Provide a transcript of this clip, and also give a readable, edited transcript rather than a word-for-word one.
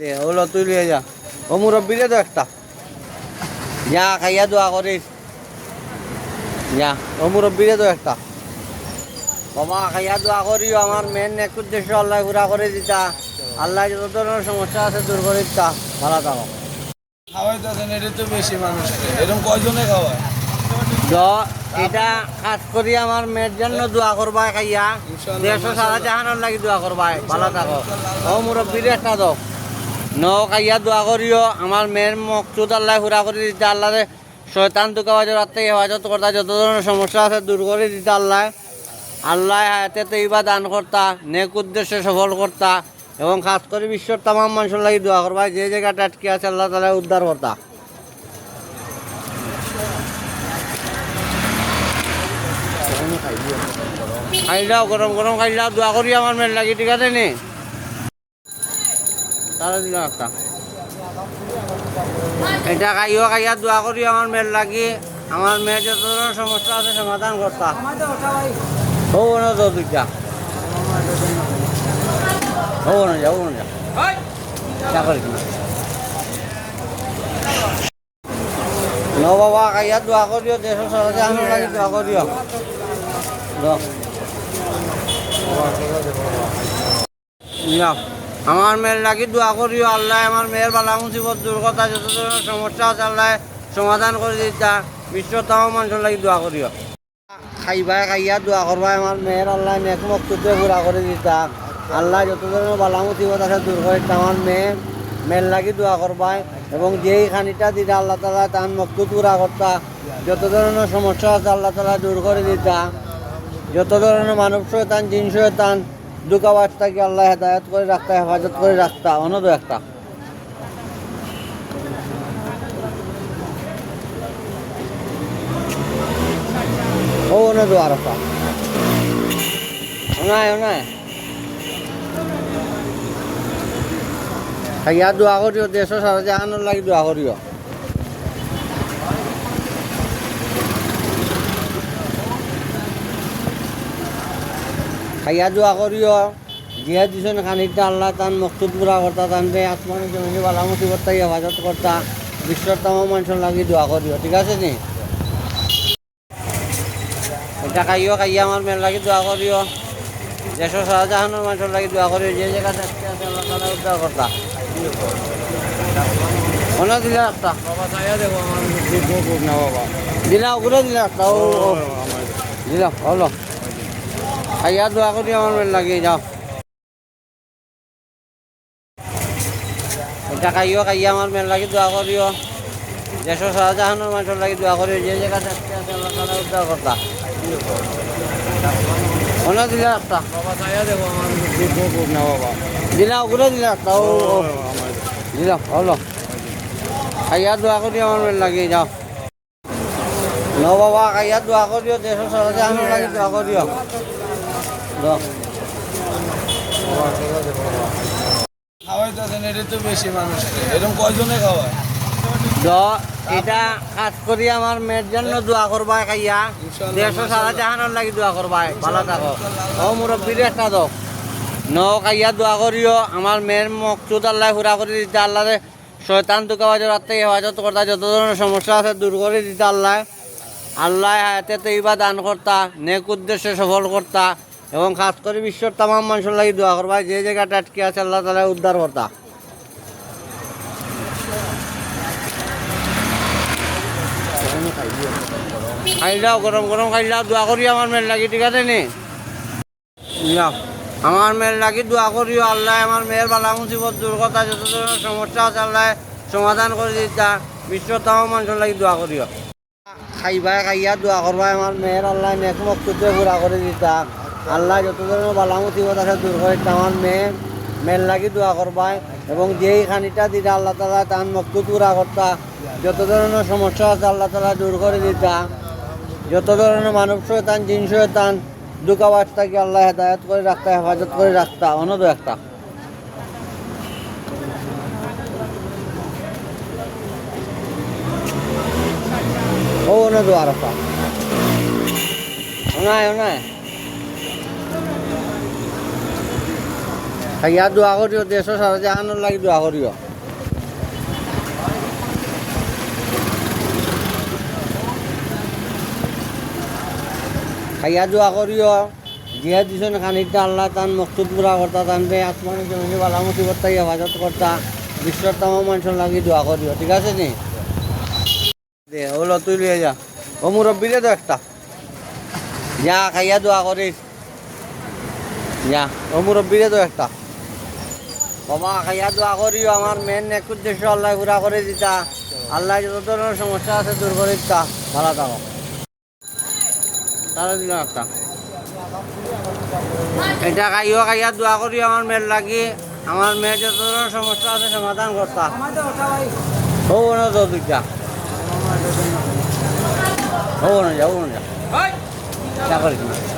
দে ওলো তুই লিয়ে যা ও মুরব্বীরে তো একটা যা খাইয়া দোয়া করিস যা ও মুরব্বীরে তো একটা বাবা খাইয়া দোয়া করিও আমার মেন এক উদ্দেশ্য আল্লাহ ঘুরা করে দিতা আল্লাহ যত ধরনের সমস্যা আছে দূর করে দিতা ভালো থাকো খাওয়াইতেছেন এটা তো বেশি মানুষ এরকম কয়জনে খাওয়ায় তো এটা কাজ করি আমার মেয়ের জন্য দোয়া করবাই খাইয়া দেশ সারা জাহানোর লাগি দোয়া করবাই ভালো থাকো ও মুরব্বীরে একটা দাও ন খাইয়া দোয়া করিও আমার মেয়ের মকসুদ আল্লাহ ঘুরা করে দিতে আল্লাহ শয়তান দুঃখাবাজের হাত থেকে হেফাজত করতা যত ধরনের সমস্যা আছে দূর করে দিতে আল্লাহ আল্লাহ হায়াতে তৈবা দান করতা নেক উদ্দেশ্যে সফল করতা এবং খাস করে বিশ্বর তাম মানুষের লাগি দোয়া করবা যে জায়গাটা আটকে আছে আল্লাহ তালা উদ্ধার করতা খাইলাও গরম গরম খাইলাও দোয়া করি আমার মেয়ের লাগি ঠিক আছে নি তারা দিলাম একটা এটা খাইও খাইয়া দোয়া করি আমার মেয়ের লাগি আমার মেয়ের যত ধরনের সমস্যা আছে সমাধান করতা ও না তো দুইটা ও না যা যা করিস না ন বাবা খাইয়া দোয়া করিও দেশ সারা জাহানোর লাগি দোয়া করিও আমার মেয়ের লাগি দোয়া করিও আল্লাহ আমার মেয়ের বালা মুসিবত দুর্গতা যত ধরনের সমস্যা আছে আল্লাহ সমাধান করে দিতা বিশ্ব তাম মানুষের লাগি দোয়া করিও খাইবাই খাইয়া দোয়া করবাই আমার মেয়ের আল্লাহ নেক মকসুদে পুরা করে দিতা আল্লাহ যত ধরনের বালা মুসিবত আছে দূর করে দিতা আমার মেয়ের লাগি দোয়া করবাই এবং যেই খানিটা দিতা আল্লাহ তালা তার মকসুদ পুরা করতা যত ধরনের সমস্যা আছে আল্লাহ তালা দূর করে দিতা যত ধরনের মানব শয়তান জিন শয়তান দুঃখাবাজ থাকে আল্লাহ হেদায়ত করে রাখতা হেফাজত করে রাখতা অনদ একটা ও অনদ আর একটা ওনায় খাইয়া দোয়া করিও দেশ সারা জাহানোর লাগি দোয়া করিও খাইয়া দোয়া করিও জিয়া দিছেন খানিকটা আল্লাহ তান মকসুদ পুরা করতা তানরে আসমানি জমিনি বালা মুসিবত তাই হেফাজত করতা বিশ্বর তাম মানুষের লাগি দোয়া করিও ঠিক আছে নি এটা খাইও খাইয়া আমার মেয়ের লাগি দোয়া করিও দেশ সারা জাহানোর মানুষের লাগি দোয়া করিও যে জায়গাটা আছে আল্লাহ তালা উদ্ধার করতা ওনা দিলে একটা বাবা চাইয়া দেবো আমার দুঃখ না বাবা দিলা ওগুলো দিলে একটা ও দিলা হলো খাইয়া দোয়া করি আমার মেয়ের লাগি যাও এটা খাইও খাইয়া আমার মেয়ের লাগি দোয়া করিও দেশ সারা জাহানোর মানুষের লাগি দোয়া করিও যে জায়গাটা আছে আল্লাহ তালা উদ্ধার করতা ওনা দিলে একটা বাবা চাইয়া দেবো আমার দুঃখ না বাবা দিলা ওগুলো দিলে একটা ও দিলা হলো খাইয়া দোয়া করি আমার মেয়ের লাগি যাও ন বাবা খাইয়া দোয়া করিও দেশ সারা জাহানোর লাগি দোয়া করিও খাওয়াইতেছেন এটা তো বেশি মানুষ এরকম কয়জনে খাওয়ায় এটা কাজ করি আমার মেয়ের জন্য দোয়া করবাই খাইয়া দেশ সারা জাহানোর লাগি দোয়া করবাই ভালো থাকো ও মুরব্বীরে একটা দাও ন খাইয়া দোয়া করিও আমার মেয়ের মকসুদ আল্লাহ ঘুরা করে দিতে আল্লাহ শয়তান দুঃখাবাজের হাত থেকে হেফাজত করতা যত ধরনের সমস্যা আছে দূর করে দিতে আল্লাহ হায়াতে তৈবা দান করতা নেক উদ্দেশ্যে সফল করতা এবং খাস করে বিশ্বর তাম মানুষের লাগি দোয়া করবা যে জায়গাটা আটকে আছে আল্লাহ তালা উদ্ধার করতা খাইলাও গরম গরম খাইলাও দোয়া করি আমার মেয়ের লাগি ঠিক আছে নি আমার মেয়ের লাগি দোয়া করিও আল্লাহ আমার মেয়ের বালা মুসিবত দুর্গতা যত ধরনের সমস্যা আছে আল্লাহ সমাধান করে দিতা বিশ্ব তাম মানুষের লাগি দোয়া করিও খাইবাই খাইয়া দোয়া করবা আমার মেয়ের আল্লাহ নেক মকসুদে পুরা করে দিতা আল্লাহ যত ধরনের বালা মুসিবত আছে দূর করে দিতা আমার মেয়ের লাগি দোয়া করবাই এবং যেই খানিটা দিতা আল্লাহ তালা তার মকসুদ পুরা করতা যত ধরনের সমস্যা আছে আল্লাহ তালা দূর করে দিতা যত ধরনের মানব শয়তান জিন শয়তান দুঃখাবাজ থাকে আল্লাহ হেদায়ত করে রাখতা হেফাজত করে রাখতা অনদ একটা ও অনদ আর একটা ওনায় খাইয়া দোয়া করিও, দেশও সারা জাহানোর লাগি দোয়া করিও। খাইয়া দোয়া করিও, জিয়া দিছেন খানিকটা আল্লাহ তান মকসুদ পুরা করতা, তানরে আসমানি জমিনে বালামতি করতা, হেফাজত করতা, বিশ্বর তাম মানুষের লাগি দোয়া করিও, ঠিক আছে নি? দে ওলো তুই লিয়ে যা, ও মুরব্বীরে তো একটা যা খাইয়া দোয়া করিস, যা ও মুরব্বীরে তো একটা বাবা খাইয়া দোয়া করিও। আমার মেন এক উদ্দেশ্য আল্লাহ পুরা করে দিতা, আল্লাহ যত ধরনের সমস্যা আছে দূর করে দিতা, ভালো থাকো। তারা দিল একটা এটা খাইও, খাইয়া দোয়া করিও আমার মেয়ের লাগি, আমার মেয়ের যত ধরনের সমস্যা আছে সমাধান করতা। হো না তো দুইটা হো না যা, হো না যা, যা করিস না।